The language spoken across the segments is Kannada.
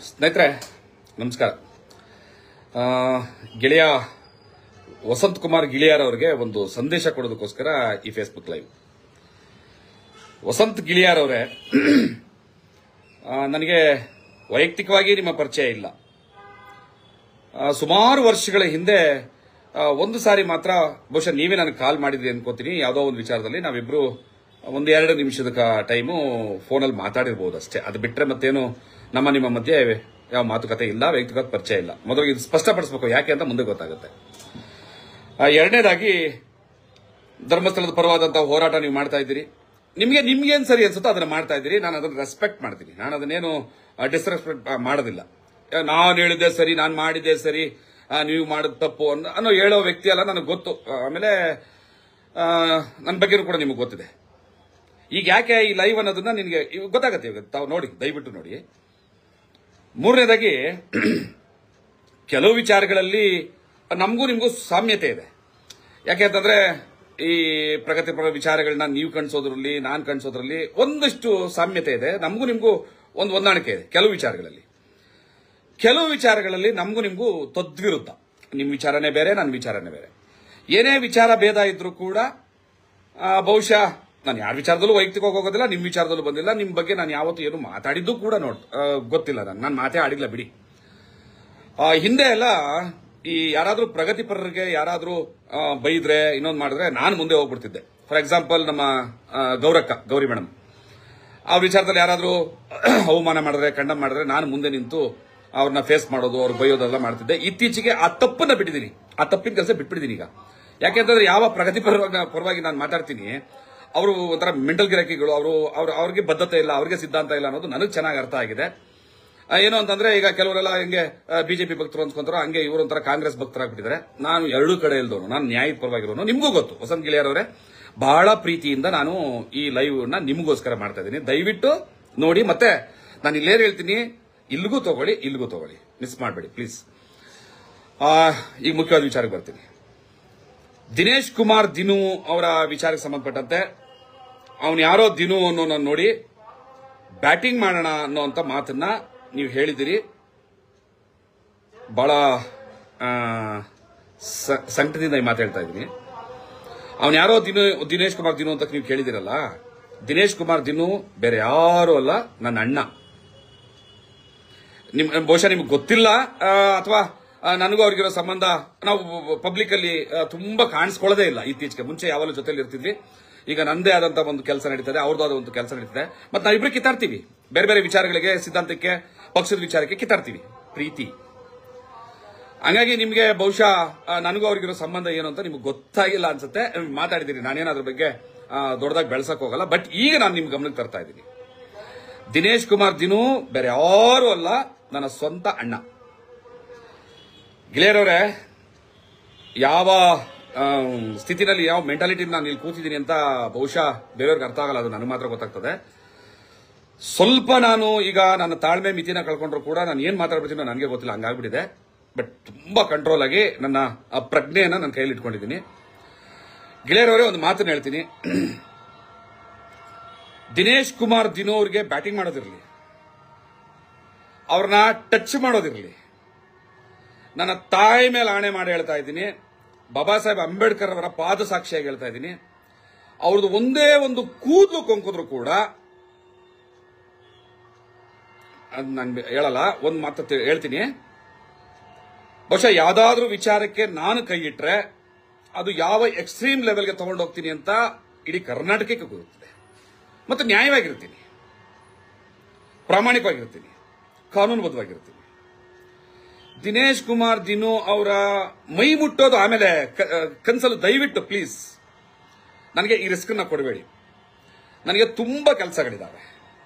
ಸ್ನೇಹಿತರೆ ನಮಸ್ಕಾರ. ಗೆಳೆಯ ವಸಂತ್ ಕುಮಾರ್ ಗಿಳಿಯಾರ್ ಅವರಿಗೆ ಒಂದು ಸಂದೇಶ ಕೊಡೋದಕ್ಕೋಸ್ಕರ ಈ ಫೇಸ್ಬುಕ್ ಲೈವ್. ವಸಂತ್ ಗಿಳಿಯಾರ್ ಅವರೇ, ನನಗೆ ವೈಯಕ್ತಿಕವಾಗಿ ನಿಮ್ಮ ಪರಿಚಯ ಇಲ್ಲ. ಸುಮಾರು ವರ್ಷಗಳ ಹಿಂದೆ ಒಂದು ಸಾರಿ ಮಾತ್ರ ಬಹುಶಃ ನೀವೇ ನನಗೆ ಕಾಲ್ ಮಾಡಿದ್ರಿ ಅನ್ಕೋತೀನಿ. ಯಾವುದೋ ಒಂದು ವಿಚಾರದಲ್ಲಿ ನಾವಿಬ್ರು ಒಂದು 2 ನಿಮಿಷದ ಟೈಮು ಫೋನಲ್ಲಿ ಮಾತಾಡಿರ್ಬೋದು ಅಷ್ಟೇ. ಅದು ಬಿಟ್ಟರೆ ಮತ್ತೇನು ನಿಮ್ಮ ಮಧ್ಯೆ ಯಾವ ಮಾತುಕತೆ ಇಲ್ಲ, ವ್ಯಕ್ತಿಗತ ಪರಿಚಯ ಇಲ್ಲ. ಮೊದಲಿಗೆ ಇದು ಸ್ಪಷ್ಟಪಡಿಸಬೇಕು, ಯಾಕೆ ಅಂತ ಮುಂದೆ ಗೊತ್ತಾಗುತ್ತೆ. ಎರಡನೇದಾಗಿ, ಧರ್ಮಸ್ಥಳದ ಪರವಾದಂತಹ ಹೋರಾಟ ನೀವು ಮಾಡ್ತಾ ಇದ್ದೀರಿ. ನಿಮ್ಗೇನು ಸರಿ ಅನ್ಸುತ್ತೋ ಅದನ್ನ ಮಾಡ್ತಾ ಇದ್ದೀರಿ. ನಾನು ಅದನ್ನ ರೆಸ್ಪೆಕ್ಟ್ ಮಾಡ್ತೀನಿ. ನಾನು ಅದನ್ನೇನು ಡಿಸ್ರೆಸ್ಪೆಕ್ಟ್ ಮಾಡೋದಿಲ್ಲ. ನಾನು ಹೇಳಿದ್ದೆ ಸರಿ, ನಾನು ಮಾಡಿದ್ದೆ ಸರಿ, ನೀವು ಮಾಡಿದ ತಪ್ಪು ಅನ್ನೋ ಹೇಳೋ ವ್ಯಕ್ತಿ ಅಲ್ಲ, ನನಗೆ ಗೊತ್ತು. ಆಮೇಲೆ ನನ್ನ ಬಗ್ಗೆನೂ ಕೂಡ ನಿಮಗೆ ಗೊತ್ತಿದೆ. ಈಗ ಯಾಕೆ ಈ ಲೈವ್ ಅನ್ನೋದನ್ನ ನಿನಗೆ ಗೊತ್ತಾಗತ್ತೆ. ಇವಾಗ ತಾವು ನೋಡಿ, ದಯವಿಟ್ಟು ನೋಡಿ. ಮೂರನೇದಾಗಿ, ಕೆಲವು ವಿಚಾರಗಳಲ್ಲಿ ನಮಗೂ ನಿಮಗೂ ಸಾಮ್ಯತೆ ಇದೆ. ಯಾಕೆ ಅಂತಂದ್ರೆ ಈ ಪ್ರಗತಿಪರ ವಿಚಾರಗಳನ್ನ ನೀವು ಕಣಿಸೋದ್ರಲ್ಲಿ, ನಾನು ಕಣಿಸೋದ್ರಲ್ಲಿ ಒಂದಷ್ಟು ಸಾಮ್ಯತೆ ಇದೆ. ನಮಗೂ ನಿಮಗೂ ಒಂದು ಹೊಂದಾಣಿಕೆ ಇದೆ ಕೆಲವು ವಿಚಾರಗಳಲ್ಲಿ ನಮಗೂ ನಿಮಗೂ ತದ್ವಿರುದ್ಧ. ನಿಮ್ಮ ವಿಚಾರನೇ ಬೇರೆ, ನನ್ನ ವಿಚಾರನೇ ಬೇರೆ. ಏನೇ ವಿಚಾರ ಭೇದ ಇದ್ರೂ ಕೂಡ ಬಹುಶಃ ನಾನು ಯಾರ ವಿಚಾರದಲ್ಲೂ ವೈಯಕ್ತಿಕವಾಗಿ ಹೋಗೋದಿಲ್ಲ, ನಿಮ್ಮ ವಿಚಾರದಲ್ಲೂ ಬಂದಿಲ್ಲ. ನಿಮ್ಮ ಬಗ್ಗೆ ನಾನು ಯಾವತ್ತೂ ಏನು ಮಾತಾಡಿದ್ದು ಕೂಡ ಗೊತ್ತಿಲ್ಲ. ನಾನು ಮಾತೇ ಆಡಿಲ್ಲ ಬಿಡಿ. ಹಿಂದೆ ಎಲ್ಲ ಈ ಯಾರಾದ್ರೂ ಪ್ರಗತಿಪರರಿಗೆ ಯಾರಾದ್ರೂ ಬೈದ್ರೆ, ಇನ್ನೊಂದು ಮಾಡಿದ್ರೆ ನಾನು ಮುಂದೆ ಹೋಗ್ಬಿಡ್ತಿದ್ದೆ. ಫಾರ್ ಎಕ್ಸಾಂಪಲ್, ನಮ್ಮ ಗೌರಿ ಮೇಡಮ್ ಆ ವಿಚಾರದಲ್ಲಿ ಯಾರಾದ್ರೂ ಅವಮಾನ ಮಾಡಿದ್ರೆ, ಖಂಡನೆ ಮಾಡಿದ್ರೆ ನಾನು ಮುಂದೆ ನಿಂತು ಅವ್ರನ್ನ ಫೇಸ್ ಮಾಡೋದು, ಅವ್ರು ಬೈಯೋದೆಲ್ಲ ಮಾಡ್ತಿದ್ದೆ. ಇತ್ತೀಚೆಗೆ ಆ ತಪ್ಪನ್ನ ಬಿಟ್ಟಿದ್ದೀನಿ, ಆ ತಪ್ಪಿನ ಕೆಲಸ ಬಿಟ್ಬಿಟ್ಟಿದ್ದೀನಿ ಈಗ. ಯಾಕೆಂತಂದ್ರೆ ಯಾವ ಪರವಾಗಿ ನಾನು ಮಾತಾಡ್ತೀನಿ, ಅವರು ಒಂಥರ ಮೆಂಟಲ್ ಗಿರಾಕಿಗಳು, ಅವ್ರಿಗೆ ಬದ್ಧತೆ ಇಲ್ಲ, ಅವ್ರಿಗೆ ಸಿದ್ಧಾಂತ ಇಲ್ಲ ಅನ್ನೋದು ನನಗೆ ಚೆನ್ನಾಗಿ ಅರ್ಥ ಆಗಿದೆ. ಏನು ಅಂತಂದ್ರೆ, ಈಗ ಕೆಲವರೆಲ್ಲ ಹೆಂಗೆ ಬಿಜೆಪಿ ಭಕ್ತರು ಅನ್ಸ್ಕೊಂತಾರೋ ಹಂಗೆ ಇವರೊಂಥರ ಕಾಂಗ್ರೆಸ್ ಭಕ್ತರಾಗ್ಬಿಟ್ಟಿದ್ದಾರೆ. ನಾನು ಎರಡೂ ಕಡೆ ಇಲ್ದವನು, ನಾನು ನ್ಯಾಯದ ಪರವಾಗಿರೋನು. ನಿಮಗೂ ಗೊತ್ತು ವಸಂತ್ ಗಿಳಿಯಾರ್ ಅವರೇ, ಬಹಳ ಪ್ರೀತಿಯಿಂದ ನಾನು ಈ ಲೈವ್ ನ ನಿಮಗೋಸ್ಕರ ಮಾಡ್ತಾ ಇದ್ದೀನಿ. ದಯವಿಟ್ಟು ನೋಡಿ. ಮತ್ತೆ ನಾನು ಇಲ್ಲೇನು ಹೇಳ್ತೀನಿ, ಇಲ್ಲಿಗೂ ತಗೊಳ್ಳಿ, ಮಿಸ್ ಮಾಡಬೇಡಿ ಪ್ಲೀಸ್. ಈಗ ಮುಖ್ಯವಾದ ವಿಚಾರಕ್ಕೆ ಬರ್ತೀನಿ. ದಿನೇಶ್ ಕುಮಾರ್ ದಿನು ಅವರ ವಿಚಾರಕ್ಕೆ ಸಂಬಂಧಪಟ್ಟಂತೆ, ಅವನು ಯಾರೋ ದಿನು ಅನ್ನೋ ನೋಡಿ ಬ್ಯಾಟಿಂಗ್ ಮಾಡೋಣ ಅನ್ನೋಂಥ ಮಾತನ್ನ ನೀವು ಹೇಳಿದಿರಿ. ಬಹಳ ಸಂಕಟದಿಂದ ಈ ಮಾತು ಹೇಳ್ತಾ ಇದ್ದೀನಿ. ಅವನು ಯಾರೋ ದಿನೇಶ್ ಕುಮಾರ್ ದಿನು ಅಂತ ನೀವು ಕೇಳಿದಿರಲ್ಲ. ದಿನೇಶ್ ಕುಮಾರ್ ದಿನು ಬೇರೆ ಯಾರು ಅಲ್ಲ, ನನ್ನ ಅಣ್ಣ. ಬಹುಶಃ ನಿಮ್ಗೆ ಗೊತ್ತಿಲ್ಲ, ಅಥವಾ ನನಗೂ ಅವ್ರಿಗಿರೋ ಸಂಬಂಧ ನಾವು ಪಬ್ಲಿಕ್ ಅಲ್ಲಿ ತುಂಬಾ ಕಾಣಿಸ್ಕೊಳ್ಳೋದೇ ಇಲ್ಲ ಇತ್ತೀಚೆಗೆ. ಮುಂಚೆ ಯಾವಾಗಲೂ ಜೊತೆಲಿ ಇರ್ತಿದ್ವಿ. ಈಗ ನಂದೇ ಆದಂತ ಒಂದು ಕೆಲಸ ನಡೀತದೆ, ಅವ್ರದ್ದು ಆದ ಒಂದು ಕೆಲಸ ನಡೀತದೆ. ಮತ್ತೆ ನಾವಿಬ್ರು ಕಿತ್ತಾಡ್ತೀವಿ, ಬೇರೆ ಬೇರೆ ವಿಚಾರಗಳಿಗೆ, ಸಿದ್ಧಾಂತಕ್ಕೆ, ಪಕ್ಷದ ವಿಚಾರಕ್ಕೆ ಕಿತ್ತಾಡ್ತೀವಿ. ಪ್ರೀತಿ. ಹಂಗಾಗಿ ನಿಮ್ಗೆ ಬಹುಶಃ ನನಗೂ ಅವ್ರಿಗಿರೋ ಸಂಬಂಧ ಏನು ಅಂತ ನಿಮ್ಗೆ ಗೊತ್ತಾಗಿಲ್ಲ ಅನ್ಸುತ್ತೆ. ಮಾತಾಡಿದಿರಿ, ನಾನೇನು ಅದ್ರ ಬಗ್ಗೆ ದೊಡ್ಡದಾಗಿ ಬೆಳೆಸಕ್ ಹೋಗಲ್ಲ. ಬಟ್ ಈಗ ನಾನು ನಿಮ್ ಗಮನಕ್ಕೆ ತರ್ತಾ ಇದ್ದೀನಿ. ದಿನೇಶ್ ಕುಮಾರ್ ದಿನು ಬೇರೆ ಯಾರು ಅಲ್ಲ, ನನ್ನ ಸ್ವಂತ ಅಣ್ಣ. ಗಿಳಿಯರವರೇ, ಯಾವ ಸ್ಥಿತಿನಲ್ಲಿ, ಯಾವ ಮೆಂಟಾಲಿಟಿ ನಾನು ಇಲ್ಲಿ ಕೂತಿದ್ದೀನಿ ಅಂತ ಬಹುಶಃ ಬೇರೆಯವ್ರಿಗೆ ಅರ್ಥ ಆಗಲ್ಲ, ಅದು ನನಗೆ ಮಾತ್ರ ಗೊತ್ತಾಗ್ತದೆ. ಸ್ವಲ್ಪ ನಾನು ಈಗ ನನ್ನ ತಾಳ್ಮೆ ಮಿತಿನ ಕಳ್ಕೊಂಡ್ರು ಕೂಡ ನಾನು ಏನ್ ಮಾತಾಡ್ಬಿಡ್ತೀನೋ ನನಗೆ ಗೊತ್ತಿಲ್ಲ, ಹಂಗಾಗ್ಬಿಟ್ಟಿದೆ. ಬಟ್ ತುಂಬಾ ಕಂಟ್ರೋಲ್ ಆಗಿ ನನ್ನ ಪ್ರಜ್ಞೆಯನ್ನ ನನ್ನ ಕೈಯಲ್ಲಿ ಇಟ್ಕೊಂಡಿದ್ದೀನಿ. ಗಿಳಿಯರವರೇ, ಒಂದು ಮಾತನ್ನ ಹೇಳ್ತೀನಿ. ದಿನೇಶ್ ಕುಮಾರ್ ದಿನು ಅವ್ರಿಗೆ ಬ್ಯಾಟಿಂಗ್ ಮಾಡೋದಿರಲಿ, ಅವ್ರನ್ನ ಟಚ್ ಮಾಡೋದಿರಲಿ, ನನ್ನ ತಾಯಿ ಮೇಲೆ ಆಣೆ ಮಾಡಿ ಹೇಳ್ತಾ ಇದ್ದೀನಿ, ಬಾಬಾ ಸಾಹೇಬ್ ಅಂಬೇಡ್ಕರ್ ಅವರ ಪಾದ ಸಾಕ್ಷಿಯಾಗಿ ಹೇಳ್ತಾ ಇದ್ದೀನಿ, ಅವ್ರದ್ದು ಒಂದೇ ಒಂದು ಕೂದಲು ಕೊಂಕಿದ್ರು ಕೂಡ ನಾನು ಹೇಳಲ್ಲ. ಒಂದು ಮಾತು ಹೇಳ್ತೀನಿ. ಬಹುಶಃ ಯಾವ್ದಾದ್ರೂ ವಿಚಾರಕ್ಕೆ ನಾನು ಕೈ ಇಟ್ರೆ ಅದು ಯಾವ ಎಕ್ಸ್ಟ್ರೀಮ್ ಲೆವೆಲ್ಗೆ ತಗೊಂಡು ಹೋಗ್ತೀನಿ ಅಂತ ಇಡೀ ಕರ್ನಾಟಕಕ್ಕೆ ಗೊತ್ತಿದೆ. ಮತ್ತು ನ್ಯಾಯವಾಗಿರ್ತೀನಿ, ಪ್ರಾಮಾಣಿಕವಾಗಿರ್ತೀನಿ, ಕಾನೂನುಬದ್ಧವಾಗಿರ್ತೀನಿ. ದಿನೇಶ್ ಕುಮಾರ್ ದಿನು ಅವರ ಮೈ ಮುಟ್ಟೋದು ಆಮೇಲೆ ಕನ್ಸಲು ದಯವಿಟ್ಟು ಪ್ಲೀಸ್ ನನಗೆ ಈ ರಿಸ್ಕ್ ನ ಕೊಡಬೇಡಿ. ನನಗೆ ತುಂಬಾ ಕೆಲಸಗಳಿದ್ದಾವೆ,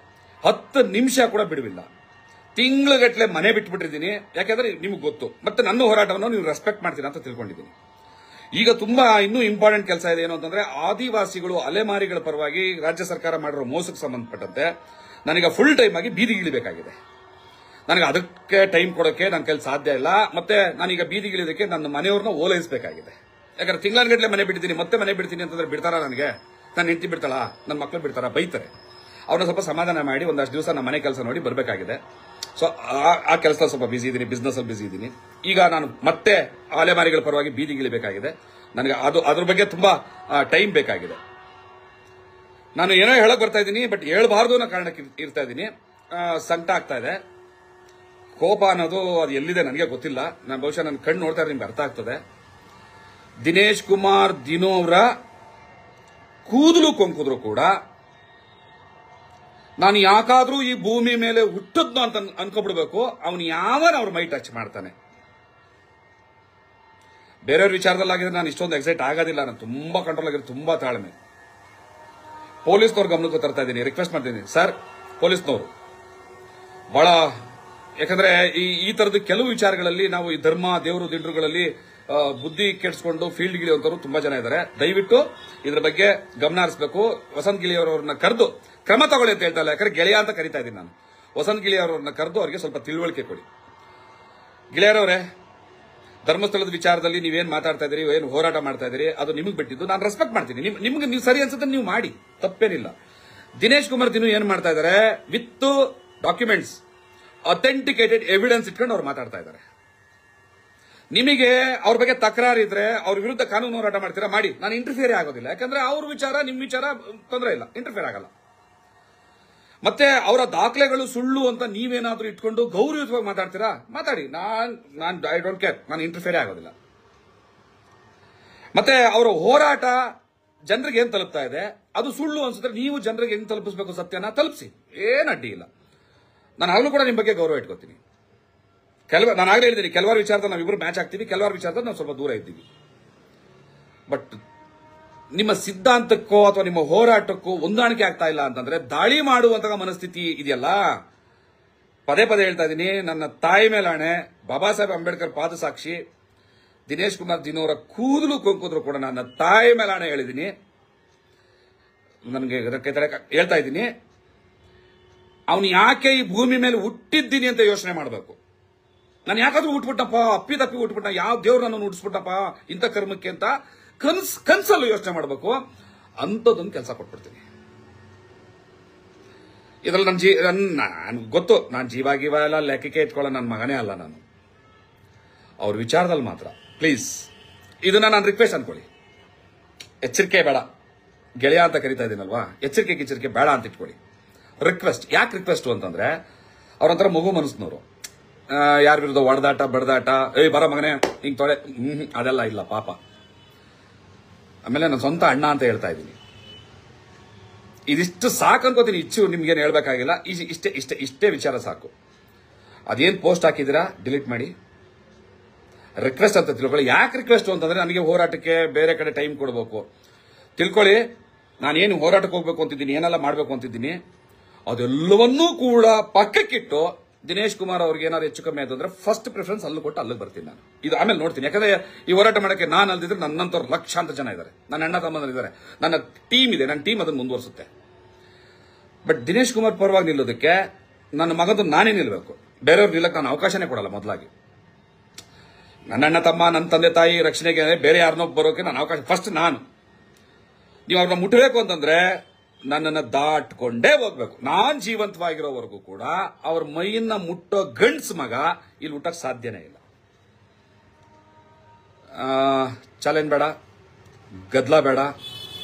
10 ನಿಮಿಷ ಕೂಡ ಬಿಡುವಿಲ್ಲ. ತಿಂಗಳುಗಟ್ಟಲೆ ಮನೆ ಬಿಟ್ಬಿಟ್ಟಿದ್ದೀನಿ. ಯಾಕೆಂದ್ರೆ ನಿಮ್ಗೆ ಗೊತ್ತು, ಮತ್ತೆ ನನ್ನ ಹೋರಾಟವನ್ನು ನೀವು ರೆಸ್ಪೆಕ್ಟ್ ಮಾಡ್ತೀರಾ ಅಂತ ತಿಳ್ಕೊಂಡಿದ್ದೀನಿ. ಈಗ ತುಂಬಾ ಇನ್ನೂ ಇಂಪಾರ್ಟೆಂಟ್ ಕೆಲಸ ಇದೆ. ಏನು ಅಂತಂದ್ರೆ, ಆದಿವಾಸಿಗಳು, ಅಲೆಮಾರಿಗಳ ಪರವಾಗಿ ರಾಜ್ಯ ಸರ್ಕಾರ ಮಾಡಿರೋ ಮೋಸಕ್ಕೆ ಸಂಬಂಧಪಟ್ಟಂತೆ ನನಗೆ ಫುಲ್ ಟೈಮ್ ಆಗಿ ಬೀದಿಗಿಳಿಬೇಕಾಗಿದೆ. ನನಗೆ ಅದಕ್ಕೆ ಟೈಮ್ ಕೊಡೋಕೆ ನನ್ನ ಕೈಲಿ ಸಾಧ್ಯ ಇಲ್ಲ. ಮತ್ತೆ ನಾನೀಗ ಬೀದಿಗಿಳಿದಕ್ಕೆ ನನ್ನ ಮನೆಯವ್ರನ್ನ ಓಲೈಸಬೇಕಾಗಿದೆ. ಯಾಕಂದ್ರೆ ತಿಂಗಳಗಟ್ಟಲೆ ಮನೆ ಬಿಡ್ತೀನಿ, ಮತ್ತೆ ಮನೆ ಬಿಡ್ತೀನಿ ಅಂತಂದ್ರೆ ಬಿಡ್ತಾರ ನನಗೆ? ನನ್ನ ಹೆಂಡತಿ ಬಿಡ್ತಾಳ, ನನ್ನ ಮಕ್ಕಳು ಬಿಡ್ತಾರ? ಬೈತಾರೆ. ಅವ್ರನ್ನ ಸ್ವಲ್ಪ ಸಮಾಧಾನ ಮಾಡಿ ಒಂದಷ್ಟು ದಿವಸ ನಮ್ಮ ಮನೆ ಕೆಲಸ ನೋಡಿ ಬರಬೇಕಾಗಿದೆ. ಸೊ ಆ ಕೆಲಸ ಸ್ವಲ್ಪ ಬಿಸಿ ಇದ್ದೀನಿ, ಬಿಸ್ನೆಸ್ ಅಲ್ಲಿ ಬಿಸಿ ಇದ್ದೀನಿ. ಈಗ ನಾನು ಮತ್ತೆ ಅಲೆಮಾರಿಗಳ ಪರವಾಗಿ ಬೀದಿಗಿಳಿಬೇಕಾಗಿದೆ. ನನಗೆ ಅದ್ರ ಬಗ್ಗೆ ತುಂಬಾ ಟೈಮ್ ಬೇಕಾಗಿದೆ. ನಾನು ಏನೋ ಹೇಳಕ್ ಬರ್ತಾ ಇದ್ದೀನಿ, ಬಟ್ ಹೇಳ್ಬಾರ್ದು ಅನ್ನೋ ಕಾರಣಕ್ಕೆ ಇರ್ತಾ ಇದ್ದೀನಿ. ಸಂಕಟ ಆಗ್ತಾ ಇದೆ. ಕೋಪ ಅನ್ನೋದು ಅದು ಎಲ್ಲಿದೆ ನನಗೆ ಗೊತ್ತಿಲ್ಲ. ನಾನು ಬಹುಶಃ ನನ್ನ ಕಣ್ಣು ನೋಡ್ತಾ ಇದ್ರೆ ನಿಮ್ಗೆ ಅರ್ಥ ಆಗ್ತದೆ. ದಿನೇಶ್ ಕುಮಾರ್ ದಿನೋ ಅವರ ಕೂದಲು ಕೊಂಕಿದ್ರು ಕೂಡ ನಾನು ಯಾಕಾದ್ರೂ ಈ ಭೂಮಿ ಮೇಲೆ ಹುಟ್ಟದ್ನೋ ಅಂತ ಅನ್ಕೊಬಿಡ್ಬೇಕು. ಅವನು ಯಾವನ ಅವ್ರ ಮೈ ಟಚ್ ಮಾಡ್ತಾನೆ. ಬೇರೆಯವ್ರ ವಿಚಾರದಲ್ಲಾಗಿದ್ರೆ ನಾನು ಇಷ್ಟೊಂದು ಎಕ್ಸೈಟ್ ಆಗೋದಿಲ್ಲ. ನಾನು ತುಂಬಾ ಕಂಟ್ರೋಲ್ ಆಗಿರೋ, ತುಂಬಾ ತಾಳ್ಮೆ. ಪೊಲೀಸ್ನವ್ರ ಗಮನಕ್ಕೆ ತರ್ತಾ ಇದ್ದೀನಿ, ರಿಕ್ವೆಸ್ಟ್ ಮಾಡ್ತೀನಿ. ಸರ್, ಪೊಲೀಸ್ನವರು ಬಹಳ, ಯಾಕಂದ್ರೆ ಈ ತರದ ಕೆಲವು ವಿಚಾರಗಳಲ್ಲಿ ನಾವು ಈ ಧರ್ಮ ದೇವರು ದಿಂಡ್ರುಗಳಲ್ಲಿ ಬುದ್ಧಿ ಕೆಡಿಸ್ಕೊಂಡು ಫೀಲ್ಡ್ ಗಿಳಿಯುವಂತವರು ತುಂಬಾ ಜನ ಇದ್ದಾರೆ. ದಯವಿಟ್ಟು ಇದ್ರ ಬಗ್ಗೆ ಗಮನ ಹರಿಸಬೇಕು. ವಸಂತ್ ಗಿಳಿಯವರವ್ರನ್ನ ಕರೆದು ಕ್ರಮ ತಗೊಳ್ಳಿ ಅಂತ ಹೇಳ್ತಾ ಇಲ್ಲ, ಯಾಕಂದ್ರೆ ಗೆಳೆಯ ಅಂತ ಕರಿತಾ ಇದ್ದೀನಿ ನಾನು. ವಸಂತ್ ಗಿಳಿಯವರವ್ರನ್ನ ಕರೆದು ಅವರಿಗೆ ಸ್ವಲ್ಪ ತಿಳುವಳಿಕೆ ಕೊಡಿ. ಗಿಳಿಯರವರೇ, ಧರ್ಮಸ್ಥಳದ ವಿಚಾರದಲ್ಲಿ ನೀವೇನ್ ಮಾತಾಡ್ತಾ ಇದ್ದೀರಿ, ಏನು ಹೋರಾಟ ಮಾಡ್ತಾ ಇದ್ದೀರಿ, ಅದು ನಿಮಗೆ ಬಿಟ್ಟಿದ್ದು. ನಾನು ರೆಸ್ಪೆಕ್ಟ್ ಮಾಡ್ತೀನಿ. ನಿಮ್ಗೆ ನೀವು ಸರಿ ಅನ್ಸುತ್ತೆ ನೀವು ಮಾಡಿ, ತಪ್ಪೇನಿಲ್ಲ. ದಿನೇಶ್ ಕುಮಾರ್ ದಿನು ಏನ್ ಮಾಡ್ತಾ ಇದ್ದಾರೆ, ವಿತ್ ಡಾಕ್ಯುಮೆಂಟ್ಸ್, ಅಥೆಂಟಿಕೇಟೆಡ್ ಎವಿಡೆನ್ಸ್ ಇಟ್ಕೊಂಡು ಅವ್ರು ಮಾತಾಡ್ತಾ ಇದ್ದಾರೆ. ನಿಮಗೆ ಅವ್ರ ಬಗ್ಗೆ ತಕರಾರು ಇದ್ರೆ ಅವ್ರ ವಿರುದ್ಧ ಕಾನೂನು ಹೋರಾಟ ಮಾಡ್ತೀರಾ, ಮಾಡಿ. ನಾನು ಇಂಟರ್ಫಿಯರ್ ಆಗೋದಿಲ್ಲ. ಯಾಕಂದ್ರೆ ಅವ್ರ ವಿಚಾರ ನಿಮ್ ವಿಚಾರ ತೊಂದರೆ ಇಲ್ಲ, ಇಂಟರ್ಫಿಯರ್ ಆಗಲ್ಲ. ಮತ್ತೆ ಅವರ ದಾಖಲೆಗಳು ಸುಳ್ಳು ಅಂತ ನೀವೇನಾದ್ರೂ ಇಟ್ಕೊಂಡು ಗೌರವಯುತವಾಗಿ ಮಾತಾಡ್ತೀರಾ, ಮಾತಾಡಿ. ನಾನು ಐ ಡೋಂಟ್ ಕೇರ್, ನಾನು ಇಂಟರ್ಫಿಯರ್ ಆಗೋದಿಲ್ಲ. ಮತ್ತೆ ಅವರ ಹೋರಾಟ ಜನರಿಗೆ ಏನ್ ತಲುಪ್ತಾ ಇದೆ ಅದು ಸುಳ್ಳು ಅನ್ಸಿದ್ರೆ ನೀವು ಜನರಿಗೆ ಹೆಂಗ್ ತಲುಪಿಸಬೇಕು ಸತ್ಯನ ತಲುಪಿಸಿ, ಏನ್ ಅಡ್ಡಿ ಇಲ್ಲ. ನಾನು ಆಗಲೂ ಕೂಡ ನಿಮ್ಮ ಬಗ್ಗೆ ಗೌರವ ಇಟ್ಕೋತೀನಿ. ನಾನು ಆಗಲೇ ಹೇಳಿದ್ದೀನಿ, ಕೆಲವಾರು ವಿಚಾರದಲ್ಲಿ ನಾವಿಬ್ರು ಮ್ಯಾಚ್ ಆಗ್ತೀವಿ, ಕೆಲವಾರು ವಿಚಾರದಲ್ಲಿ ನಾವು ಸ್ವಲ್ಪ ದೂರ ಇದ್ದೀವಿ. ಬಟ್ ನಿಮ್ಮ ಸಿದ್ಧಾಂತಕ್ಕೋ ಅಥವಾ ನಿಮ್ಮ ಹೋರಾಟಕ್ಕೋ ಹೊಂದಾಣಿಕೆ ಆಗ್ತಾ ಇಲ್ಲ ಅಂತಂದ್ರೆ ದಾಳಿ ಮಾಡುವಂತಹ ಮನಸ್ಥಿತಿ ಇದೆಯಲ್ಲ. ಪದೇ ಪದೇ ಹೇಳ್ತಾ ಇದ್ದೀನಿ, ನನ್ನ ತಾಯಿ ಮೇಲಾಣೆ, ಬಾಬಾ ಸಾಹೇಬ್ ಅಂಬೇಡ್ಕರ್ ಪಾದ ಸಾಕ್ಷಿ, ದಿನೇಶ್ ಕುಮಾರ್ ದಿನೋರ ಕೂದಲು ಕೊಂಕಿದ್ರು ಕೂಡ ನನ್ನ ತಾಯಿ ಮೇಲಾಣೆ ಹೇಳಿದ್ದೀನಿ. ನನಗೆ ಹೇಳ್ತಾ ಇದ್ದೀನಿ, ಅವನು ಯಾಕೆ ಈ ಭೂಮಿ ಮೇಲೆ ಹುಟ್ಟಿದ್ದೀನಿ ಅಂತ ಯೋಚನೆ ಮಾಡಬೇಕು. ನಾನು ಯಾಕಾದ್ರೂ ಹುಟ್ಬಿಟ್ಟಪ್ಪ, ಅಪ್ಪಿ ತಪ್ಪಿ ಹುಟ್ಬಿಟ್ಟ, ಯಾವ ದೇವ್ರು ನನ್ನನ್ನು ಹುಟ್ಟಿಸ್ಬಿಟ್ಟಪ್ಪ ಇಂಥ ಕರ್ಮಕ್ಕೆ ಅಂತ ಕನ್ಸಲ್ಲೂ ಯೋಚನೆ ಮಾಡಬೇಕು. ಅಂಥದ್ದೊಂದು ಕೆಲಸ ಕೊಟ್ಬಿಡ್ತೀನಿ. ಇದ್ರಲ್ಲಿ ನನ್ ಗೊತ್ತು, ನಾನು ಜೀವ ಎಲ್ಲ ಲೆಕ್ಕಕ್ಕೆ ಇಟ್ಕೊಳ್ಳೋ ನನ್ನ ಮಗನೇ ಅಲ್ಲ ನಾನು. ಅವ್ರ ವಿಚಾರದಲ್ಲಿ ಮಾತ್ರ ಪ್ಲೀಸ್ ಇದನ್ನ ನಾನು ರಿಕ್ವೆಸ್ಟ್ ಅನ್ಕೊಳ್ಳಿ. ಎಚ್ಚರಿಕೆ ಬೇಡ, ಗೆಳೆಯ ಅಂತ ಕರಿತಾ ಇದ್ದೀನಲ್ವಾ, ಎಚ್ಚರಿಕೆ ಬೇಡ ಅಂತ ಇಟ್ಕೊಳ್ಳಿ. ರಿಕ್ವೆಸ್ಟ್. ಯಾಕೆ ರಿಕ್ವೆಸ್ಟ್ ಅಂತಂದ್ರೆ ಅವ್ರಂತರ ಮಗು ಮನಸ್ಸಿನವರು. ಯಾರ ವಿರುದ್ಧ ಒಡೆದಾಟ ಬಡದಾಟ, ಬರ ಮಗನೇ ಹಿಂಗ್ ತೊಳೆ, ಅದೆಲ್ಲ ಇಲ್ಲ ಪಾಪ. ಆಮೇಲೆ ನನ್ನ ಸ್ವಂತ ಅಣ್ಣ ಅಂತ ಹೇಳ್ತಾ ಇದ್ದೀನಿ. ಇದಿಷ್ಟು ಸಾಕು ಅನ್ಕೋತೀನಿ. ನಿಮ್ಗೇನು ಹೇಳ್ಬೇಕಾಗಿಲ್ಲ. ಇಷ್ಟೇ ವಿಚಾರ ಸಾಕು. ಅದೇನ್ ಪೋಸ್ಟ್ ಹಾಕಿದ್ದೀರಾ ಡಿಲೀಟ್ ಮಾಡಿ. ರಿಕ್ವೆಸ್ಟ್ ಅಂತ ತಿಳ್ಕೊಳ್ಳಿ. ಯಾಕೆ ರಿಕ್ವೆಸ್ಟ್ ಅಂತಂದ್ರೆ ನನಗೆ ಹೋರಾಟಕ್ಕೆ ಬೇರೆ ಕಡೆ ಟೈಮ್ ಕೊಡಬೇಕು. ತಿಳ್ಕೊಳ್ಳಿ, ನಾನೇನು ಹೋರಾಟಕ್ಕೆ ಹೋಗ್ಬೇಕು ಅಂತಿದ್ದೀನಿ, ಏನೆಲ್ಲ ಮಾಡ್ಬೇಕು ಅಂತಿದ್ದೀನಿ, ಅದೆಲ್ಲವನ್ನೂ ಕೂಡ ಪಕ್ಕಕ್ಕಿಟ್ಟು ದಿನೇಶ್ ಕುಮಾರ್ ಅವ್ರಿಗೆ ಏನಾದ್ರು ಹೆಚ್ಚು ಕಮ್ಮಿ ಆಯ್ತು ಅಂದ್ರೆ ಫಸ್ಟ್ ಪ್ರಿಫರೆನ್ಸ್ ಅಲ್ಲೂ ಕೊಟ್ಟು ಅಲ್ಲಿಗೆ ಬರ್ತೀನಿ ನಾನು. ಇದು ಆಮೇಲೆ ನೋಡ್ತೀನಿ. ಯಾಕಂದ್ರೆ ಈ ಹೋರಾಟ ಮಾಡಕ್ಕೆ ನಾನು ಅಲ್ದಿದ್ರೆ ನನ್ನಂತವ್ರು ಲಕ್ಷಾಂತರ ಜನ ಇದ್ದಾರೆ, ನನ್ನ ಅಣ್ಣ ತಮ್ಮಂದಿದ್ದಾರೆ, ನನ್ನ ಟೀಮ್ ಇದೆ, ನನ್ನ ಟೀಮ್ ಅದನ್ನು ಮುಂದುವರಿಸುತ್ತೆ. ಬಟ್ ದಿನೇಶ್ ಕುಮಾರ್ ಪರವಾಗಿ ನಿಲ್ಲೋದಕ್ಕೆ ನನ್ನ ಮಗಂದು ನಾನೇ ನಿಲ್ಬೇಕು. ಬೇರೆಯವ್ರು ನಿಲ್ಲಕ್ಕೆ ನಾನು ಅವಕಾಶನೇ ಕೊಡಲ್ಲ. ಮೊದಲಾಗಿ ನನ್ನ ಅಣ್ಣ ತಮ್ಮ, ನನ್ನ ತಂದೆ ತಾಯಿ ರಕ್ಷಣೆಗೆ ಬೇರೆ ಯಾರನ್ನೋ ಬರೋಕೆ ನಾನು ಅವಕಾಶ, ಫಸ್ಟ್ ನಾನು. ನೀವು ಅವ್ರನ್ನ ಮುಟ್ಟಬೇಕು ಅಂತಂದ್ರೆ ನನ್ನನ್ನು ದಾಟ್ಕೊಂಡೇ ಹೋಗ್ಬೇಕು. ನಾನ್ ಜೀವಂತವಾಗಿರೋವರೆಗೂ ಕೂಡ ಅವ್ರ ಮೈಯನ್ನ ಮುಟ್ಟೋ ಗಂಡ್ಸ್ ಮಗ ಇಲ್ಲಿ ಹುಟ್ಟಕ್ ಸಾಧ್ಯನೇ ಇಲ್ಲ. ಚಾಲೆಂಜ್ ಬೇಡ, ಗದ್ಲ ಬೇಡ,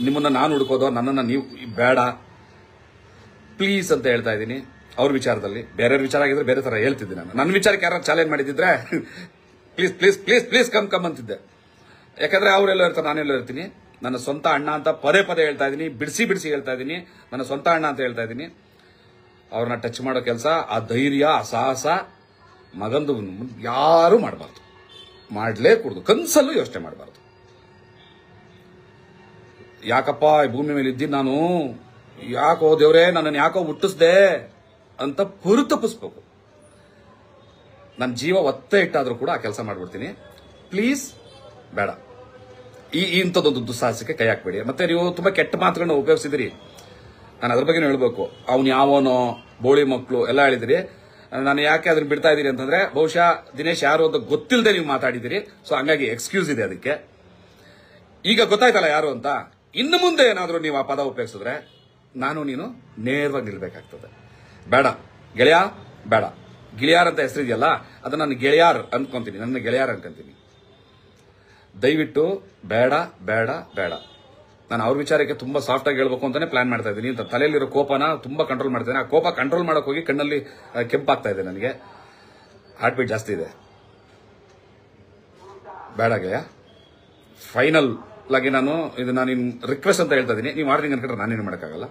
ನಿಮ್ಮನ್ನ ನಾನು ಹುಡ್ಕೋದು, ನನ್ನನ್ನು ನೀವು ಬೇಡ ಪ್ಲೀಸ್ ಅಂತ ಹೇಳ್ತಾ ಇದ್ದೀನಿ. ಅವ್ರ ವಿಚಾರದಲ್ಲಿ ಬೇರೆಯವ್ರ ವಿಚಾರ ಆಗಿದ್ರೆ ಬೇರೆ ತರ ಹೇಳ್ತಿದ್ದೆ ನಾನು. ನನ್ನ ವಿಚಾರಕ್ಕೆ ಯಾರು ಚಾಲೆಂಜ್ ಮಾಡಿದ್ರೆ please please please please come ಅಂತಿದ್ದೆ. ಯಾಕಂದ್ರೆ ಅವರೆಲ್ಲ ಇರ್ತಾರೆ, ನಾನೆಲ್ಲ ಇರ್ತೀನಿ. ನನ್ನ ಸ್ವಂತ ಅಣ್ಣ ಅಂತ ಪದೇ ಪದೇ ಹೇಳ್ತಾ ಇದ್ದೀನಿ, ಬಿಡಿಸಿ ಹೇಳ್ತಾ ಇದ್ದೀನಿ. ನನ್ನ ಸ್ವಂತ ಅಣ್ಣ ಅಂತ ಹೇಳ್ತಾ ಇದ್ದೀನಿ. ಅವ್ರನ್ನ ಟಚ್ ಮಾಡೋ ಕೆಲಸ, ಆ ಧೈರ್ಯ, ಆ ಸಾಹಸ ಮಗಂದು ಯಾರು ಮಾಡಬಾರ್ದು, ಮಾಡಲೇ ಕೂಡದು. ಕನ್ಸಲ್ಲೂ ಯೋಚನೆ ಮಾಡಬಾರ್ದು. ಯಾಕಪ್ಪ ಈ ಭೂಮಿ ಮೇಲೆ ಇದ್ದೀನಿ ನಾನು, ಯಾಕೋ ದೇವ್ರೇ ನನ್ನನ್ನು ಯಾಕೋ ಹುಟ್ಟಿಸ್ದೆ ಅಂತ ಪರಿತಪಿಸ್ಬೇಕು. ನನ್ನ ಜೀವ ಒತ್ತೆ ಇಟ್ಟಾದ್ರೂ ಕೂಡ ಆ ಕೆಲಸ ಮಾಡ್ಬಿಡ್ತೀನಿ. ಪ್ಲೀಸ್ ಬೇಡ, ಇಂಥದ್ದೊಂದು ದುಸ್ಸಾಹಸಕ್ಕೆ ಕೈ ಹಾಕ್ಬೇಡಿ. ಮತ್ತೆ ನೀವು ತುಂಬಾ ಕೆಟ್ಟ ಮಾತುಗಳನ್ನ ಉಪಯೋಗಿಸಿದಿರಿ. ನಾನು ಅದ್ರ ಬಗ್ಗೆ ಹೇಳ್ಬೇಕು. ಅವ್ನು ಯಾವನೋ ಬೋಳಿ ಮಕ್ಕಳು ಎಲ್ಲ ಹೇಳಿದಿರಿ. ನಾನು ಯಾಕೆ ಅದನ್ನ ಬಿಡ್ತಾ ಇದ್ದೀರಿ ಅಂತಂದ್ರೆ ಬಹುಶಃ ದಿನೇಶ್ ಯಾರು ಅಂತ ಗೊತ್ತಿಲ್ಲದೆ ನೀವು ಮಾತಾಡಿದಿರಿ. ಸೊ ಹಂಗಾಗಿ ಎಕ್ಸ್ಕ್ಯೂಸ್ ಇದೆ ಅದಕ್ಕೆ. ಈಗ ಗೊತ್ತಾಯ್ತಲ್ಲ ಯಾರು ಅಂತ. ಇನ್ನು ಮುಂದೆ ಏನಾದರೂ ನೀವು ಆ ಪದ ಉಪಯೋಗಿಸಿದ್ರೆ ನಾನು ನೀನು ನೇರವಾಗಿ ನಿಲ್ಬೇಕಾಗ್ತದೆ. ಬೇಡ ಗೆಳೆಯ, ಬೇಡ ಗಿಳಿಯಾರ್ ಅಂತ ಹೆಸರಿದೆಯಲ್ಲ ಅದು ನನ್ನ ಗೆಳೆಯಾರ್ ಅನ್ಕೊಂತೀನಿ, ನನ್ನ ಗೆಳೆಯಾರ್ ಅನ್ಕೊಂತೀನಿ. ದಯವಿಟ್ಟು ಬೇಡ ಬೇಡ ಬೇಡ. ನಾನು ಅವ್ರ ವಿಚಾರಕ್ಕೆ ತುಂಬಾ ಸಾಫ್ಟ್ ಆಗಿ ಹೇಳ್ಬೇಕು ಅಂತಾನೆ ಪ್ಲಾನ್ ಮಾಡ್ತಾ ಇದ್ದೀನಿ. ತಲೆಯಲ್ಲಿರೋ ಕೋಪನ ತುಂಬಾ ಕಂಟ್ರೋಲ್ ಮಾಡ್ತೇನೆ. ಆ ಕೋಪ ಕಂಟ್ರೋಲ್ ಮಾಡಕ್ ಹೋಗಿ ಕಣ್ಣಲ್ಲಿ ಕೆಂಪಾಗ್ತಾ ಇದೆ, ನನಗೆ ಹಾರ್ಟ್ ಬೀಟ್ ಜಾಸ್ತಿ ಇದೆ. ಬೇಡ ಗೆಳೆಯ, ಫೈನಲ್ ಆಗಿ ನಾನು ರಿಕ್ವೆಸ್ಟ್ ಅಂತ ಹೇಳ್ತಾ ಇದ್ದೀನಿ. ನೀವು ಮಾಡ್ತೀನಿ ಅನ್ಕೊಂಡ್ರೆ ನಾನೇನು ಮಾಡೋಕ್ಕಾಗಲ್ಲ.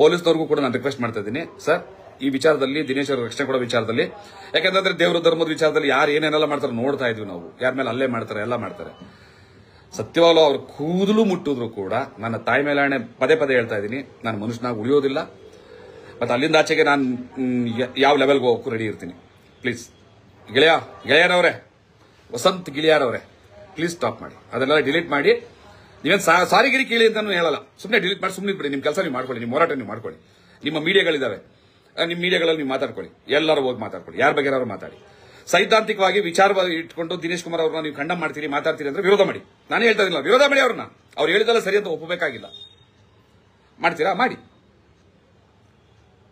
ಪೊಲೀಸ್ನವ್ರಿಗೂ ಕೂಡ ನಾನು ರಿಕ್ವೆಸ್ಟ್ ಮಾಡ್ತಾ ಇದ್ದೀನಿ, ಸರ್ ಈ ವಿಚಾರದಲ್ಲಿ ದಿನೇಶ್ ಅವ್ರ ರಕ್ಷಣೆ ಕೊಡೋ ವಿಚಾರದಲ್ಲಿ, ಯಾಕಂತಂದ್ರೆ ದೇವರು ಧರ್ಮದ ವಿಚಾರದಲ್ಲಿ ಯಾರು ಏನೇನೆಲ್ಲ ಮಾಡ್ತಾರೆ ನೋಡ್ತಾ ಇದ್ವಿ ನಾವು. ಯಾರ ಮೇಲೆ ಹಲ್ಲೆ ಮಾಡ್ತಾರೆ, ಎಲ್ಲ ಮಾಡ್ತಾರೆ. ಸತ್ಯವಾಗ್ಲೂ ಅವ್ರ ಕೂದಲು ಮುಟ್ಟಿದ್ರು ಕೂಡ ನನ್ನ ತಾಯಿ ಮೇಲಾಣೆ ಪದೇ ಪದೇ ಹೇಳ್ತಾ ಇದ್ದೀನಿ, ನಾನು ಮನುಷ್ಯನಾಗಿ ಉಳಿಯೋದಿಲ್ಲ. ಮತ್ತೆ ಅಲ್ಲಿಂದ ಆಚೆಗೆ ನಾನು ಯಾವ ಲೆವೆಲ್ಗೆ ಹೋಗೋಕ್ಕೂ ರೆಡಿ ಇರ್ತೀನಿ. ಪ್ಲೀಸ್ ಗೆಳೆಯರವ್ರೆ, ವಸಂತ್ ಗಿಳಿಯಾರವ್ರೆ, ಪ್ಲೀಸ್ ಸ್ಟಾಪ್ ಮಾಡಿ. ಅದನ್ನೆಲ್ಲ ಡಿಲೀಟ್ ಮಾಡಿ. ನೀವೇನು ಸಾರಿಗಿರಿ ಕೇಳಿ ಅಂತಾನು ಹೇಳಲ್ಲ. ಸುಮ್ಮನೆ ಡಿಲೀಟ್ ಮಾಡಿ ಸುಮ್ಮನೆ ಬಿಡಿ. ನಿಮ್ಮ ಕೆಲಸ ನೀವು ಮಾಡ್ಕೊಳ್ಳಿ, ನಿಮ್ಮ ಹೋರಾಟ ನೀವು ಮಾಡ್ಕೊಳ್ಳಿ. ನಿಮ್ಮ ಮೀಡಿಯಾಗಳಿದ್ದಾವೆ, ನಿಮ್ಮ ಮೀಡಿಯಾಗಳಲ್ಲಿ ನೀವು ಮಾತಾಡ್ಕೊಳ್ಳಿ. ಎಲ್ಲರೂ ಹೋಗಿ ಮಾತಾಡ್ಕೊಳ್ಳಿ, ಯಾರ ಬಗ್ಗೆ ಯಾರು ಮಾತಾಡಿ. ಸೈದ್ಧಾಂತಿಕವಾಗಿ ವಿಚಾರವಾಗಿ ಇಟ್ಕೊಂಡು ದಿನೇಶ್ ಕುಮಾರ್ ಅವ್ರನ್ನ ನೀವು ಖಂಡನೆ ಮಾಡ್ತೀರಿ, ಮಾತಾಡ್ತೀರಿ ಅಂದ್ರೆ ವಿರೋಧ ಮಾಡಿ. ನಾನೇ ಹೇಳ್ತಾ ಇದ್ದಿಲ್ಲ, ವಿರೋಧ ಮಾಡಿ. ಅವ್ರನ್ನ ಅವ್ರು ಹೇಳಿದಲ್ಲ ಸರಿ ಅಂತ ಒಪ್ಪಬೇಕಾಗಿಲ್ಲ. ಮಾಡ್ತೀರಾ ಮಾಡಿ.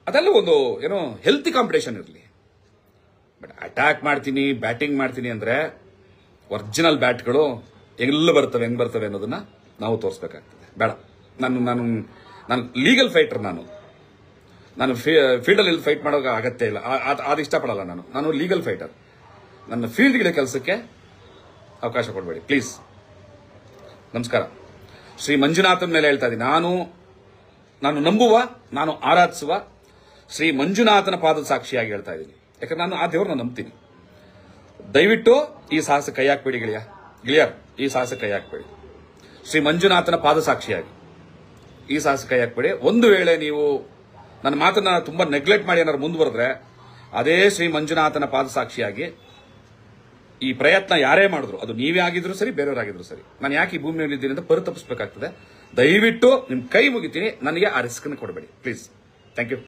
ಅದೆಲ್ಲ ಒಂದು ಏನೋ ಹೆಲ್ತಿ ಕಾಂಪಿಟೇಷನ್ ಇರಲಿ. ಬಟ್ ಅಟ್ಯಾಕ್ ಮಾಡ್ತೀನಿ, ಬ್ಯಾಟಿಂಗ್ ಮಾಡ್ತೀನಿ ಅಂದ್ರೆ ಒರಿಜಿನಲ್ ಬ್ಯಾಟ್ಗಳು ಎಲ್ಲ ಬರ್ತವೆ, ಹೆಂಗ್ ಬರ್ತವೆ ಅನ್ನೋದನ್ನ ನಾವು ತೋರಿಸಬೇಕಾಗ್ತದೆ. ಬೇಡ. ನಾನು ಲೀಗಲ್ ಫೈಟರ್. ನಾನು ಫೀಲ್ಡಲ್ಲಿ ಫೈಟ್ ಮಾಡೋಕೆ ಅಗತ್ಯ ಇಲ್ಲ, ಅದು ಇಷ್ಟಪಡಲ್ಲ. ನಾನು ಲೀಗಲ್ ಫೈಟರ್. ನನ್ನ ಫೀಲ್ಡ್ಗಿಡ ಕೆಲಸಕ್ಕೆ ಅವಕಾಶ ಕೊಡಬೇಡಿ ಪ್ಲೀಸ್. ನಮಸ್ಕಾರ. ಶ್ರೀ ಮಂಜುನಾಥನ ಮೇಲೆ ಹೇಳ್ತಾ ಇದ್ದೀನಿ. ನಾನು ನಂಬುವ, ನಾನು ಆರಾಧಿಸುವ ಶ್ರೀ ಮಂಜುನಾಥನ ಪಾದದ ಸಾಕ್ಷಿಯಾಗಿ ಹೇಳ್ತಾ ಇದ್ದೀನಿ. ಯಾಕಂದ್ರೆ ನಾನು ಆ ದೇವ್ರನ್ನ ನಂಬ್ತೀನಿ. ದಯವಿಟ್ಟು ಈ ಸಾಹಸ ಕೈ ಹಾಕ್ಬೇಡಿ ಗೆಳೆಯರ್, ಈ ಸಾಹಸ ಕೈ ಹಾಕ್ಬೇಡಿ. ಶ್ರೀ ಮಂಜುನಾಥನ ಪಾದ ಸಾಕ್ಷಿಯಾಗಿ ಈ ಸಾಹಸ ಕೈ ಹಾಕ್ಬೇಡಿ. ಒಂದು ವೇಳೆ ನೀವು ನನ್ನ ಮಾತನ್ನ ತುಂಬಾ ನೆಗ್ಲೆಕ್ಟ್ ಮಾಡಿ ಏನಾದ್ರು ಮುಂದುವರೆದ್ರೆ, ಅದೇ ಶ್ರೀ ಮಂಜುನಾಥನ ಪಾದ ಸಾಕ್ಷಿಯಾಗಿ ಈ ಪ್ರಯತ್ನ ಯಾರೇ ಮಾಡಿದ್ರು, ಅದು ನೀವೇ ಆಗಿದ್ರು ಸರಿ, ಬೇರೆಯವರಾಗಿದ್ರು ಸರಿ, ನಾನು ಯಾಕೆ ಈ ಭೂಮಿಯಲ್ಲಿ ಇದ್ದೀನಿ ಅಂತ ಪರಿತಪಿಸಬೇಕಾಗ್ತದೆ. ದಯವಿಟ್ಟು ನಿಮ್ ಕೈ ಮುಗಿತೀನಿ, ನನಗೆ ಆ ರಿಸ್ಕ್ ಕೊಡಬೇಡಿ ಪ್ಲೀಸ್. Thank you.